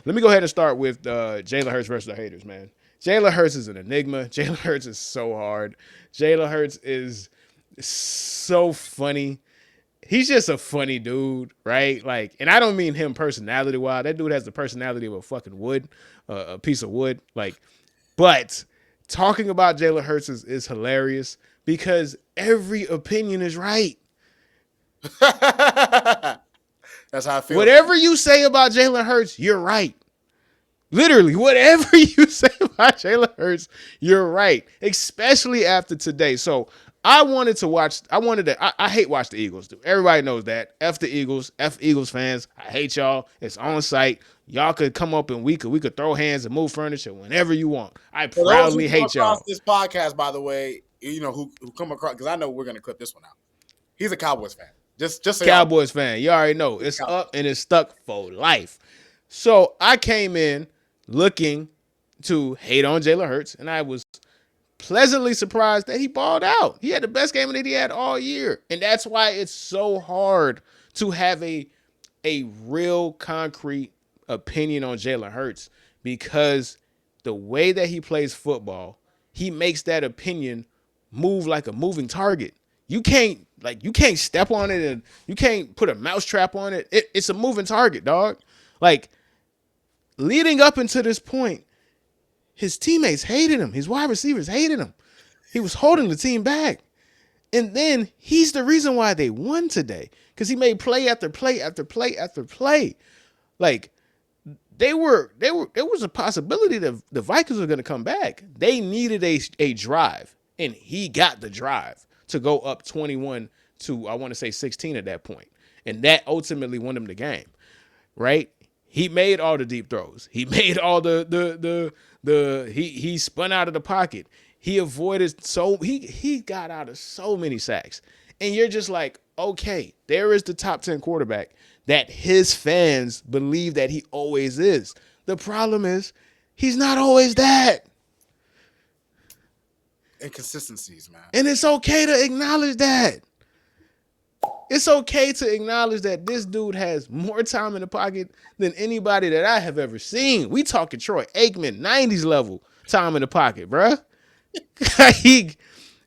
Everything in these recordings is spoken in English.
let me go ahead and start with Jalen Hurts versus the haters, man. Jalen Hurts is an enigma. Jalen Hurts is so hard. Jalen Hurts is so funny. He's just a funny dude, right? Like, and I don't mean him personality wise. That dude has the personality of a fucking wood, a piece of wood. Like, but talking about Jalen Hurts is hilarious because every opinion is right. That's how I feel. Whatever you say about Jalen Hurts, you're right. Literally, whatever you say about Jalen Hurts, you're right. Especially after today. So I wanted to watch. I hate watch the Eagles. Dude. Everybody knows that. F the Eagles. F Eagles fans. I hate y'all. It's on site. Y'all could come up and we could throw hands and move furniture whenever you want. I For those who proudly come hate across y'all. this podcast, by the way, who come across, because I know we're gonna clip this one out. He's a Cowboys fan. Just so y'all know. Cowboys fan. You already know. It's up and it's stuck for life. So I came in looking to hate on Jalen Hurts, and I was pleasantly surprised that he balled out. He had the best game that he had all year. And that's why it's so hard to have a real concrete opinion on Jalen Hurts because the way that he plays football, he makes that opinion move like a moving target. You can't step on it and you can't put a mousetrap on it. It's a moving target, dog. Like leading up into this point, his teammates hated him. His wide receivers hated him. He was holding the team back. And then he's the reason why they won today because he made play after play after play after play. Like there was a possibility that the Vikings were going to come back. They needed a drive, and he got the drive to go up 21 to I want to say 16 at that point, and that ultimately won him the game. Right? He made all the deep throws. He made all he spun out of the pocket. He avoided he got out of so many sacks. And you're just like, okay, there is the top 10 quarterback that his fans believe that he always is. The problem is he's not always that. Inconsistencies, man. And it's okay to acknowledge that. It's okay to acknowledge that this dude has more time in the pocket than anybody that I have ever seen. We talking Troy Aikman, 90s level time in the pocket, bruh.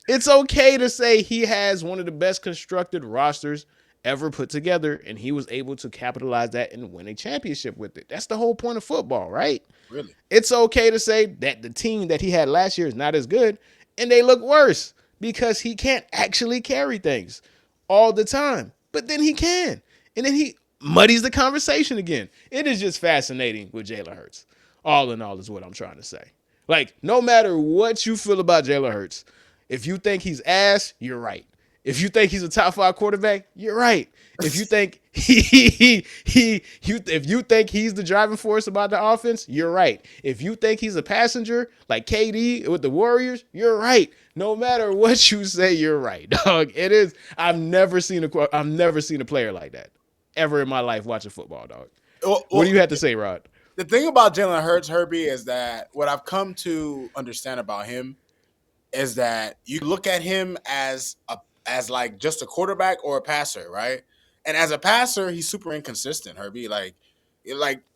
It's okay to say he has one of the best constructed rosters ever put together, and he was able to capitalize that and win a championship with it. That's the whole point of football, right? Really? It's okay to say that the team that he had last year is not as good, and they look worse because he can't actually carry things all the time. But then he can. And then he muddies the conversation again. It is just fascinating with Jalen Hurts. All in all is what I'm trying to say. Like, no matter what you feel about Jalen Hurts, if you think he's ass, you're right. If you think he's a top 5 quarterback, you're right. If you think if you think he's the driving force about the offense, you're right. If you think he's a passenger like KD with the Warriors, you're right. No matter what you say, you're right, dog. It is. I've never seen a player like that ever in my life watching football, dog. What do you have to say, Rod? The thing about Jalen Hurts, Herbie, is that what I've come to understand about him is that you look at him as like just a quarterback or a passer, right? And as a passer, he's super inconsistent, Herbie. Like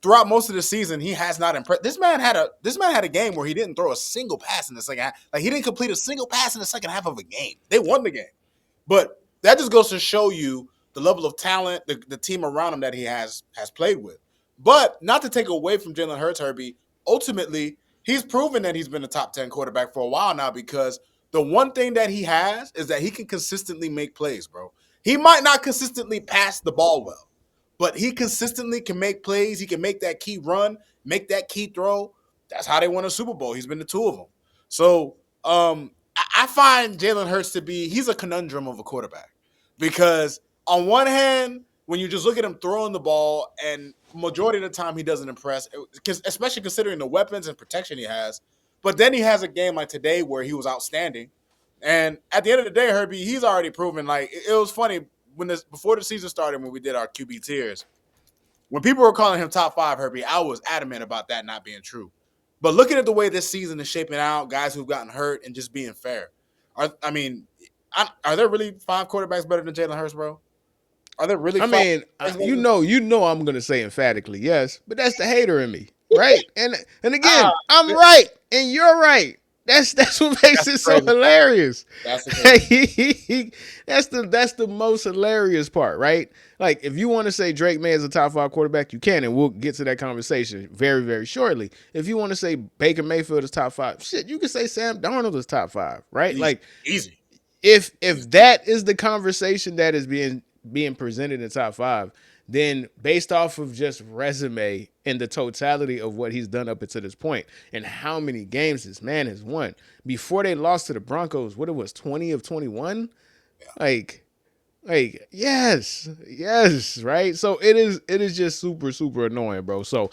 throughout most of the season, he has not impressed. This man had a game where he didn't throw a single pass in the second half. Like he didn't complete a single pass in the second half of a game. They won the game. But that just goes to show you the level of talent, the team around him that he has played with. But not to take away from Jalen Hurts, Herbie, ultimately, he's proven that he's been a top 10 quarterback for a while now because the one thing that he has is that he can consistently make plays, bro. He might not consistently pass the ball well, but he consistently can make plays. He can make that key run, make that key throw. That's how they won a Super Bowl. He's been to 2 of them. So I find Jalen Hurts to be, he's a conundrum of a quarterback because on one hand, when you just look at him throwing the ball and majority of the time he doesn't impress, especially considering the weapons and protection he has. But then he has a game like today where he was outstanding. And at the end of the day, Herbie, he's already proven, like, it was funny before the season started when we did our QB tiers. When people were calling him top 5, Herbie, I was adamant about that not being true. But looking at the way this season is shaping out, guys who've gotten hurt and just being fair, are there really 5 quarterbacks better than Jalen Hurts, bro? Are there really? I mean, you know, I'm gonna say emphatically yes, but that's the hater in me. right? And Ah, again, I'm right and you're right. That's what makes that's it the so crazy part. hilarious. That's the crazy part. That's the most hilarious part, right? Like if you want to say Drake May is a top 5 quarterback, you can, and we'll get to that conversation very, very shortly. If you want to say Baker Mayfield is top 5, shit, you can say Sam Darnold is top 5, right? Easy, Like easy, if easy. that is the conversation that is being presented in top 5, then based off of just resume and the totality of what he's done up until this point and how many games this man has won before they lost to the Broncos, what it was 20 of 21, like yes, right. So it is just super, super annoying, bro. So